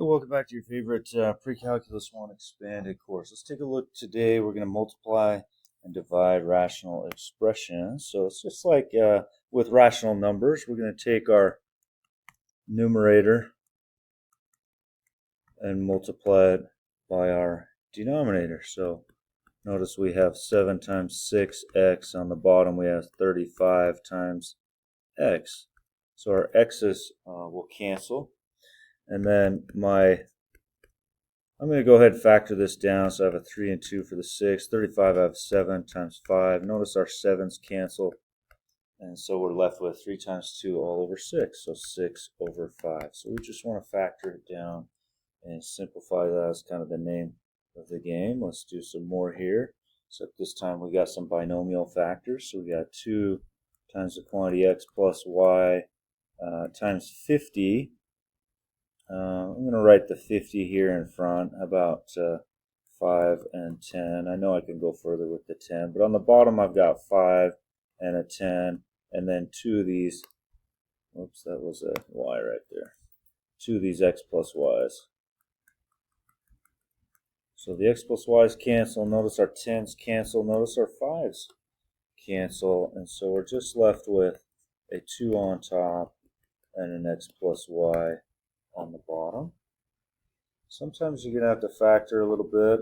Welcome back to your favorite Pre-Calculus 1 Expanded course. Let's take a look today. We're going to multiply and divide rational expressions. So it's just like with rational numbers, we're going to take our numerator and multiply it by our denominator. So notice we have 7 times 6x. On the bottom we have 35 times x. So our x's will cancel. And then I'm going to go ahead and factor this down. So I have a 3 and 2 for the 6. 35, I have 7 times 5. Notice our 7's cancel. And so we're left with 3 times 2 all over 6. So 6 over 5. So we just want to factor it down and simplify that as kind of the name of the game. Let's do some more here. So this time we got some binomial factors. So we got 2 times the quantity x plus y times 50. I'm going to write the 50 here in front, about 5 and 10. I know I can go further with the 10, but on the bottom I've got 5 and a 10, and then 2 of these, oops, that was a y right there, 2 of these x plus y's. So the x plus y's cancel, notice our 10's cancel, notice our 5's cancel, and so we're just left with a 2 on top and an x plus y on the bottom. Sometimes you're going to have to factor a little bit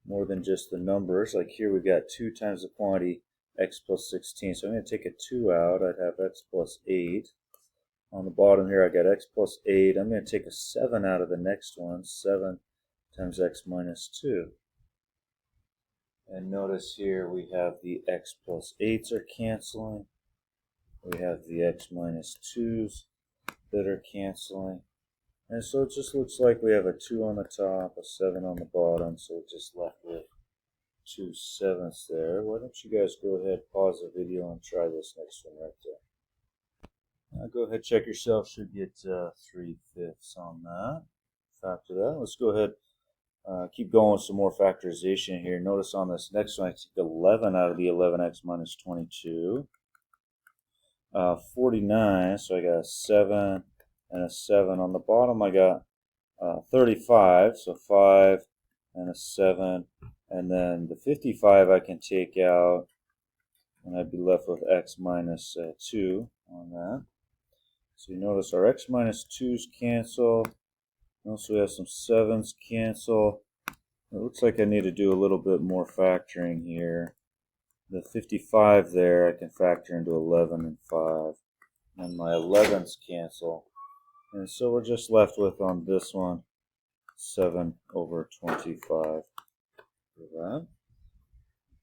more than just the numbers. Like here we've got 2 times the quantity x plus 16. So I'm going to take a 2 out. I'd have x plus 8. On the bottom here I got x plus 8. I'm going to take a 7 out of the next one. 7 times x minus 2. And notice here we have the x plus 8's are canceling. We have the x minus 2's that are canceling. And so it just looks like we have a 2 on the top, a 7 on the bottom, so we're just left with 2 7ths there. Why don't you guys go ahead, pause the video, and try this next one right there. Go ahead, check yourself. Should get 3/5 on that. Factor that. Let's go ahead, keep going with some more factorization here. Notice on this next one, I took 11 out of the 11x minus 22. 49, so I got a 7 and a 7. On the bottom I got 35, so 5 and a 7, and then the 55 I can take out, and I'd be left with x minus 2 on that. So you notice our x minus 2's cancel. Also we have some 7's cancel. It looks like I need to do a little bit more factoring here. The 55 there I can factor into 11 and 5. And my 11's cancel. And so we're just left with on this one 7 over 25 for that.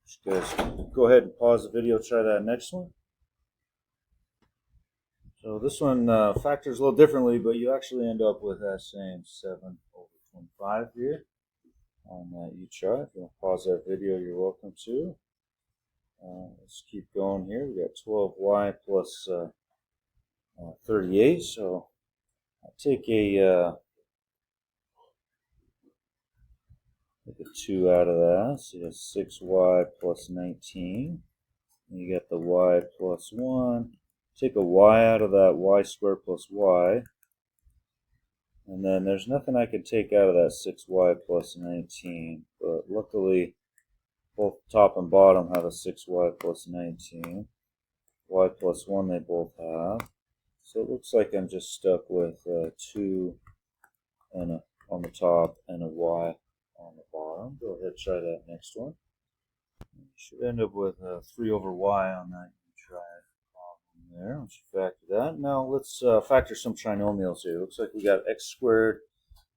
Just guys go ahead and pause the video, try that next one. So this one factors a little differently, but you actually end up with that same 7 over 25 here on that you try. If you want to pause that video, you're welcome to. Let's keep going here. We got 12y plus 38. So I'll take a 2 out of that. So you got 6y plus 19. And you got the y plus 1. Take a y out of that, y squared plus y. And then there's nothing I can take out of that 6y plus 19. But luckily, both top and bottom have a 6y plus 19. Y plus 1 they both have. So it looks like I'm just stuck with 2 and on the top and a y on the bottom. Go ahead, try that next one. You should end up with 3 over y on that. You can try it there once you factor that. Now let's factor some trinomials here. Looks like we got x squared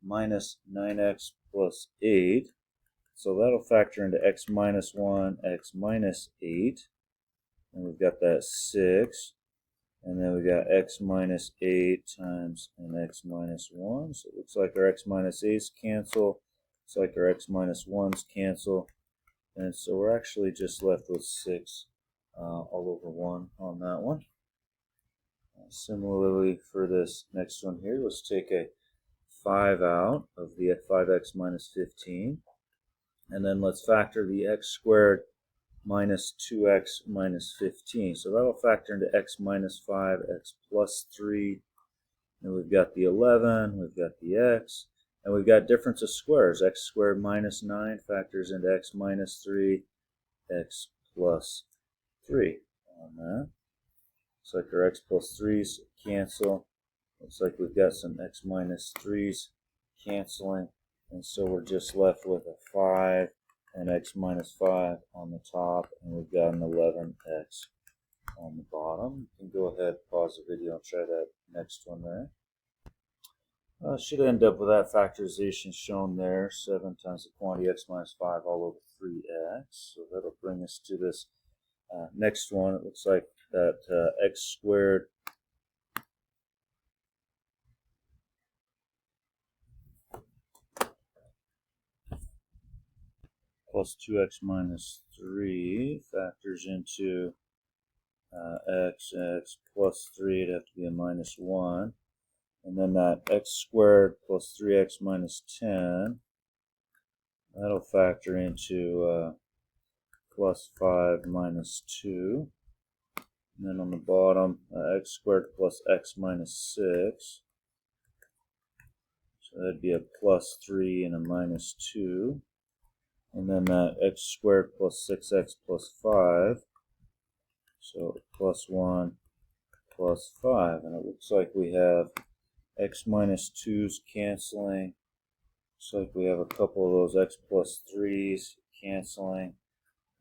minus 9x plus 8. So that'll factor into x minus 1, x minus 8. And we've got that 6. And then we got x minus 8 times an x minus 1. So it looks like our x minus 8's cancel. Looks like our x minus 1's cancel. And so we're actually just left with 6 all over 1 on that one. Similarly for this next one here, let's take a 5 out of the 5x minus 15. And then let's factor the x squared minus 2x minus 15. So that'll factor into x minus 5, x plus 3, And we've got the 11, we've got the x, and we've got difference of squares. X squared minus 9 factors into x minus 3, x plus 3 on that. Looks like our x plus 3's cancel. Looks like we've got some x minus 3's canceling. And so we're just left with a 5 and x minus 5 on the top. And we've got an 11x on the bottom. You can go ahead, pause the video, and try that next one there. Should end up with that factorization shown there. 7 times the quantity x minus 5 all over 3x. So that'll bring us to this next one. It looks like that x squared plus 2x minus 3 factors into x plus 3. It'd have to be a minus 1. And then that x squared plus 3x minus 10, that'll factor into plus 5 minus 2. And then on the bottom, x squared plus x minus 6. So that'd be a plus 3 and a minus 2. And then that x squared plus 6x plus 5. So plus 1 plus 5. And it looks like we have x minus 2's canceling. Looks like we have a couple of those x plus 3's canceling.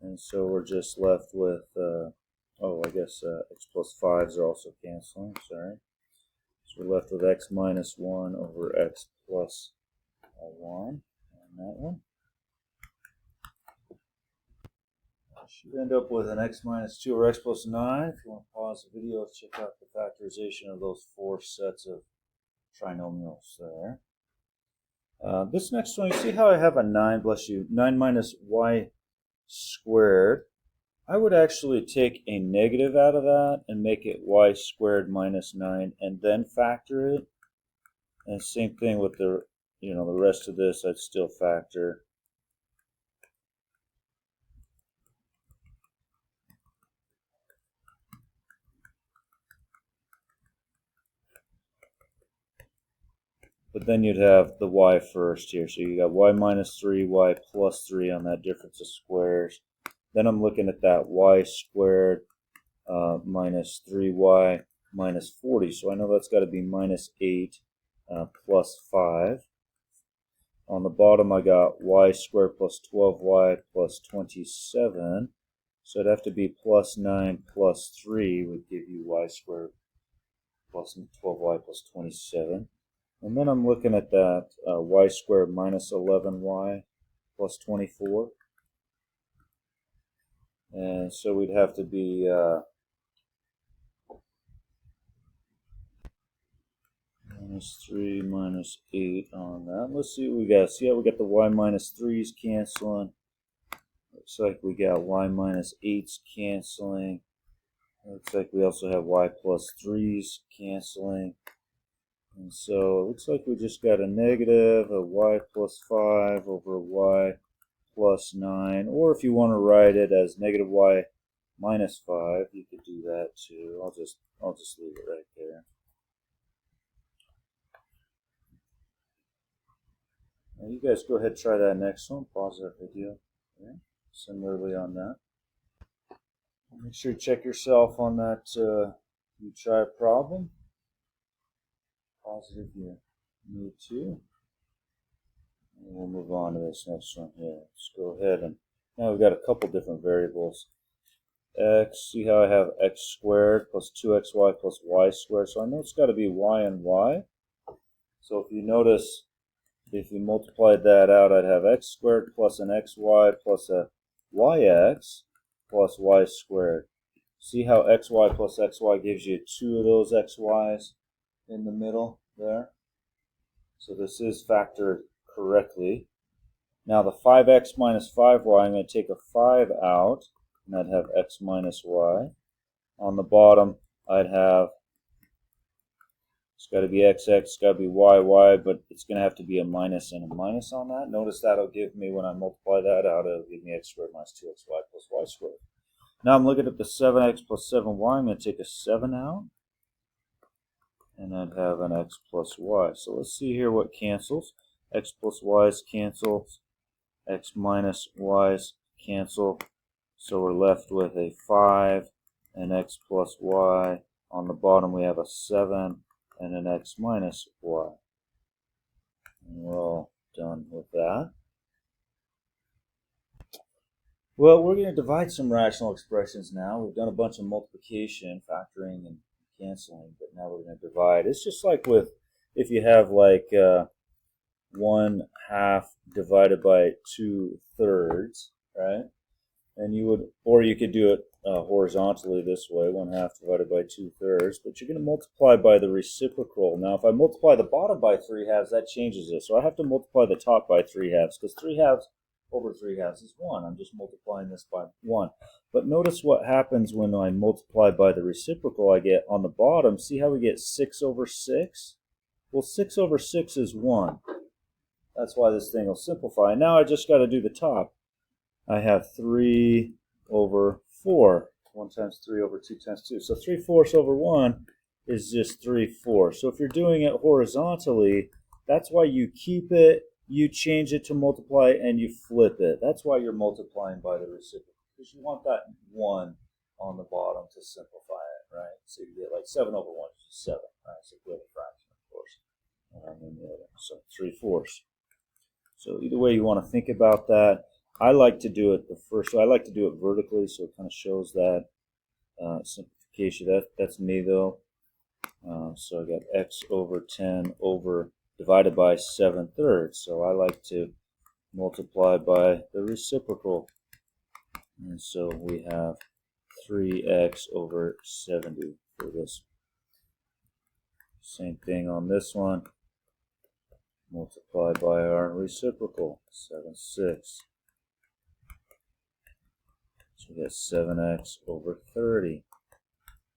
And so we're just left with, I guess x plus 5's are also canceling, sorry. So we're left with x minus 1 over x plus 1 on that one. Should end up with an x minus 2 over x plus 9. If you want to pause the video, check out the factorization of those 4 sets of trinomials there. This next one, you see how I have a 9, bless you, 9 minus y squared. I would actually take a negative out of that and make it y squared minus 9 and then factor it. And same thing with the rest of this, I'd still factor. But then you'd have the y first here. So you got y minus 3, y plus 3 on that difference of squares. Then I'm looking at that y squared minus 3y minus 40. So I know that's got to be minus 8 plus 5. On the bottom I got y squared plus 12y plus 27. So it'd have to be plus 9 plus 3 would give you y squared plus 12y plus 27. And then I'm looking at that y squared minus 11y plus 24. And so we'd have to be minus 3 minus 8 on that. Let's see what we got. See how we got the y minus 3's canceling. Looks like we got y minus 8's canceling. Looks like we also have y plus 3's canceling. And so it looks like we just got a negative of y plus 5 over y plus 9. Or if you want to write it as negative y minus 5, you could do that too. I'll just leave it right there. Now you guys go ahead and try that next one. Pause that video. Okay. Similarly on that. Make sure you check yourself on that you try a problem. Positive you need to. And we'll move on to this next one here. Let's go ahead and now we've got a couple different variables. X, see how I have x squared plus 2xy plus y squared. So I know it's got to be y and y. So if you notice, if you multiplied that out, I'd have x squared plus an xy plus a yx plus y squared. See how xy plus xy gives you 2 of those xy's in the middle there? So this is factored correctly. Now the 5x minus 5y, I'm going to take a 5 out, and I'd have x minus y. On the bottom, I'd have, it's got to be xx, it's got to be yy, but it's going to have to be a minus and a minus on that. Notice that'll give me, when I multiply that out, it'll give me x squared minus 2xy plus y squared. Now I'm looking at the 7x plus 7y. I'm going to take a 7 out. and I'd have an x plus y. So let's see here what cancels. X plus y's cancels, x minus y's cancel, so we're left with a 5, and x plus y. On the bottom we have a 7 and an x minus y. And we're all done with that. Well, we're going to divide some rational expressions now. We've done a bunch of multiplication, factoring, and canceling, but now we're going to divide. It's just like with, if you have like 1/2 divided by 2/3, right? And you would, or you could do it horizontally this way, 1/2 divided by 2/3, but you're going to multiply by the reciprocal. Now, if I multiply the bottom by 3/2, that changes it. So I have to multiply the top by 3/2, because 3/2 over 3/2 is 1. I'm just multiplying this by 1. But notice what happens when I multiply by the reciprocal. I get on the bottom, see how we get 6 over 6? Well, 6 over 6 is 1. That's why this thing will simplify. Now I just got to do the top. I have 3 over 4. 1 times 3 over 2 times 2. So 3/4 over 1 is just 3/4. So if you're doing it horizontally, that's why you keep it, you change it to multiply, and you flip it. That's why you're multiplying by the reciprocal, because you want that 1 on the bottom to simplify it, right? So you get like 7 over 1 is 7, right? So the other fraction, of course. And then the other, so 3/4. So either way you want to think about that. I like to do it the first way. I like to do it vertically, so it kind of shows that simplification. That's me though. So I got x over 10 over divided by 7/3. So I like to multiply by the reciprocal. And so we have 3x over 70 for this. Same thing on this one. Multiply by our reciprocal, 7/6. So we get 7x over 30.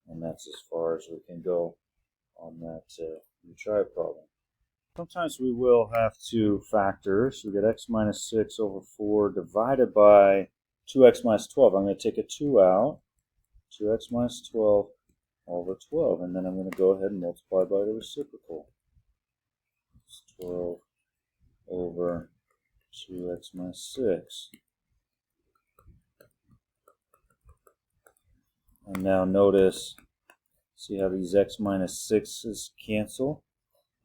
And that's as far as we can go on that you try problem. Sometimes we will have to factor. So we get x minus 6 over 4 divided by 2x minus 12. I'm going to take a 2 out. 2x minus 12 over 12. And then I'm going to go ahead and multiply by the reciprocal. It's 12 over 2x minus 6. And now notice, see how these x minus 6's cancel?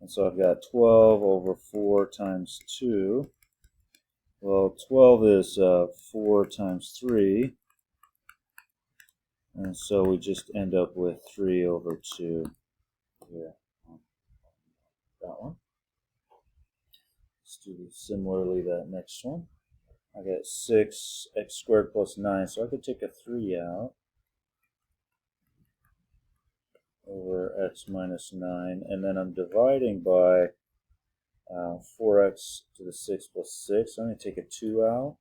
And so I've got 12 over 4 times 2. Well, 12 is 4 times 3. And so we just end up with 3 over 2 here. That one. Let's do similarly that next one. I got 6x squared plus 9, so I could take a 3 out over x minus 9, and then I'm dividing by 4x to the 6 plus 6. So I'm going to take a 2 out.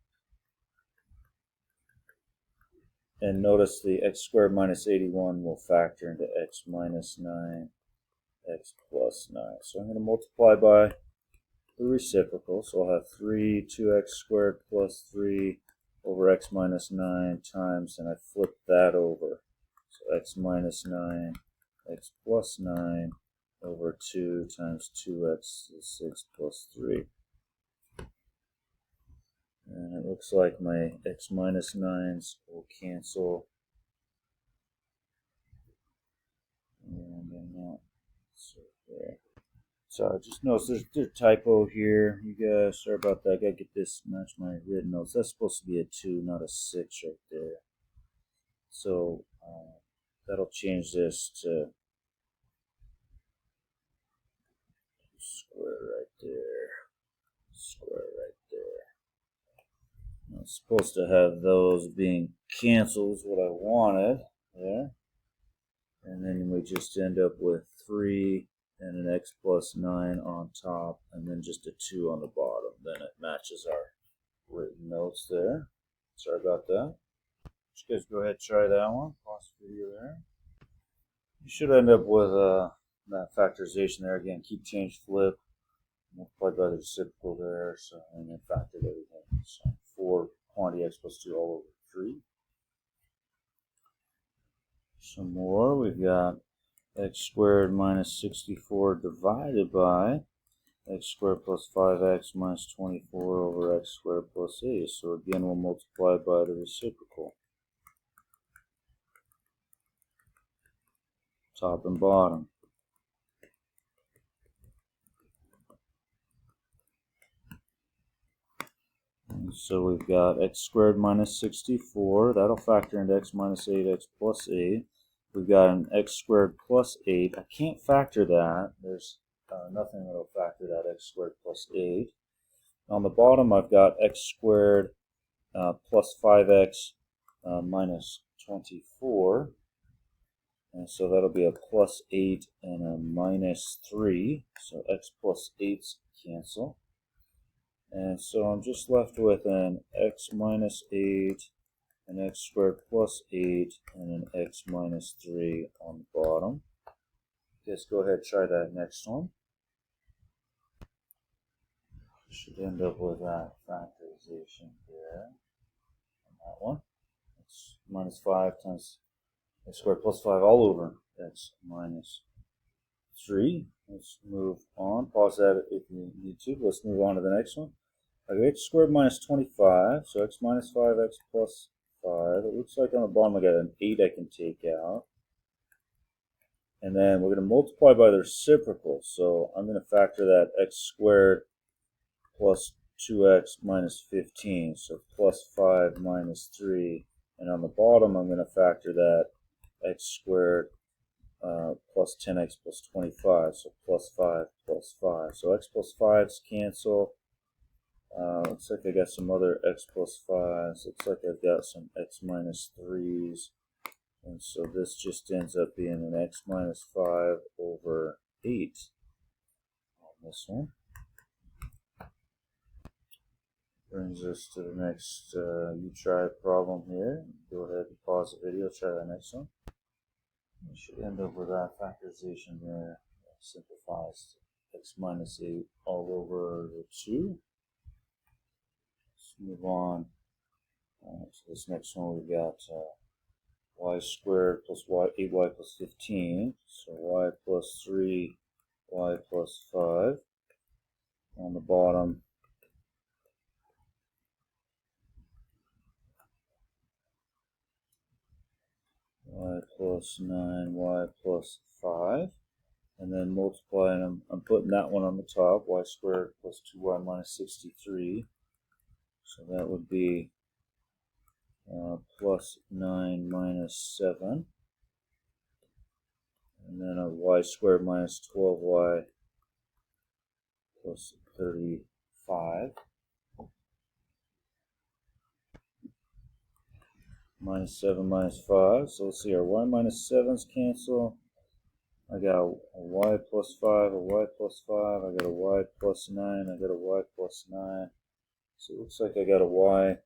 And notice the x squared minus 81 will factor into x minus 9, x plus 9. So I'm going to multiply by the reciprocal. So I'll have 3 2x squared plus 3 over x minus 9 times, and I flip that over. So x minus 9, x plus 9 over 2 times 2x to the 6 plus 3. And it looks like my x minus 9's will cancel. And then that. So there. Sorry, just notice there's a typo here. You guys, sorry about that. I gotta get this match my written notes. That's supposed to be a 2, not a 6 right there. So that'll change this to square right there. Square right there. I'm supposed to have those being canceled is what I wanted there. And then we just end up with 3 and an x plus 9 on top, and then just a 2 on the bottom. Then it matches our written notes there. Sorry about that. You guys go ahead and try that one. Pause the video there. You should end up with that factorization there. Again, keep, change, flip. Multiplied by the reciprocal there. So, and then factored everything. So 4 quantity x plus 2 all over 3. Some more. We've got x squared minus 64 divided by x squared plus 5x minus 24 over x squared plus 8. So again, we'll multiply by the reciprocal, top and bottom. And so we've got x squared minus 64. That'll factor into x minus 8x plus 8. We've got an x squared plus 8. I can't factor that. There's nothing that will factor that x squared plus 8. On the bottom, I've got x squared plus 5x minus 24. And so that'll be a plus 8 and a minus 3. So x plus 8's cancel. And so I'm just left with an x minus 8, an x squared plus 8, and an x minus 3 on the bottom. Let's go ahead and try that next one. Should end up with that factorization here on that one. X minus 5 times x squared plus 5 all over x minus 3. Let's move on. Pause that if you need to. Let's move on to the next one. I got x squared minus 25, so x minus 5x plus 5. It looks like on the bottom I got an 8 I can take out. And then we're going to multiply by the reciprocal. So I'm going to factor that x squared plus 2x minus 15. So plus 5 minus 3. And on the bottom I'm going to factor that x squared plus 10x plus 25. So plus 5 plus 5. So x plus 5's cancel. Looks like I got some other x plus 5s. Looks like I've got some x minus 3s. And so this just ends up being an x minus 5 over 8 on this one. Brings us to the next you try problem here. Go ahead and pause the video, try the next one. We should end up with that factorization there. That simplifies x minus 8 all over the 2. Let's move on. So this next one we've got y squared plus 8y plus 15. So y plus 3, y plus 5. On the bottom, y plus 9, y plus 5. And then multiplying them, I'm putting that one on the top, y squared plus 2y minus 63. So that would be plus 9 minus 7. And then a y squared minus 12y plus 35. Minus 7 minus 5. So let's see, our y minus 7's cancel. I got a y plus 5, a y plus 5. I got a y plus 9. I got a y plus 9. So it looks like I got a y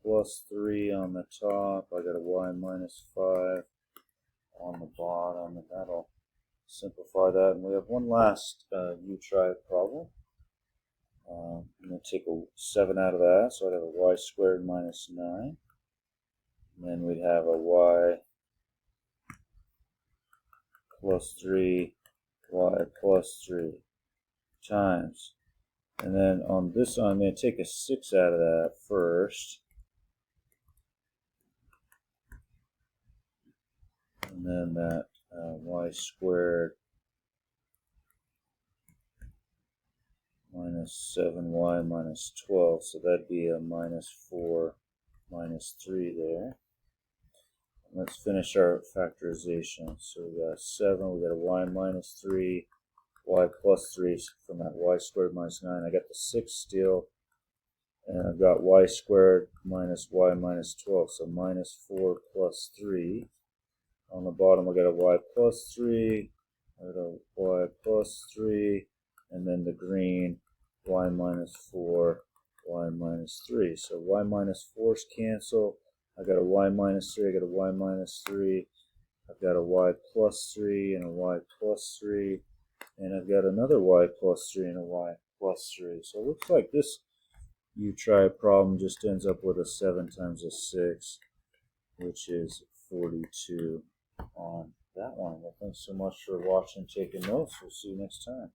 plus 3 on the top. I got a y minus 5 on the bottom, and that'll simplify that. And we have one last you try problem. I'm going to take a 7 out of that, so I'd have a y squared minus 9. And then we'd have a y plus 3, y plus 3 times. And then on this one, I'm going to take a 6 out of that first. And then that y squared minus 7y minus 12. So that'd be a minus 4 minus 3 there. And let's finish our factorization. So we got 7, we got a y minus 3, y plus 3 from that y squared minus 9. I got the 6 still. And I've got y squared minus y minus 12. So minus 4 plus 3. On the bottom, I got a y plus 3, I got a y plus 3, and then the green, y minus 4, y minus 3. So y minus 4's cancel. I got a y minus 3, I got a y minus 3, I've got a y plus 3 and a y plus 3, and I've got another y plus 3 and a y plus 3. So it looks like this you try problem just ends up with a 7 times a 6, which is 42 on that one. Well, thanks so much for watching and taking notes. We'll see you next time.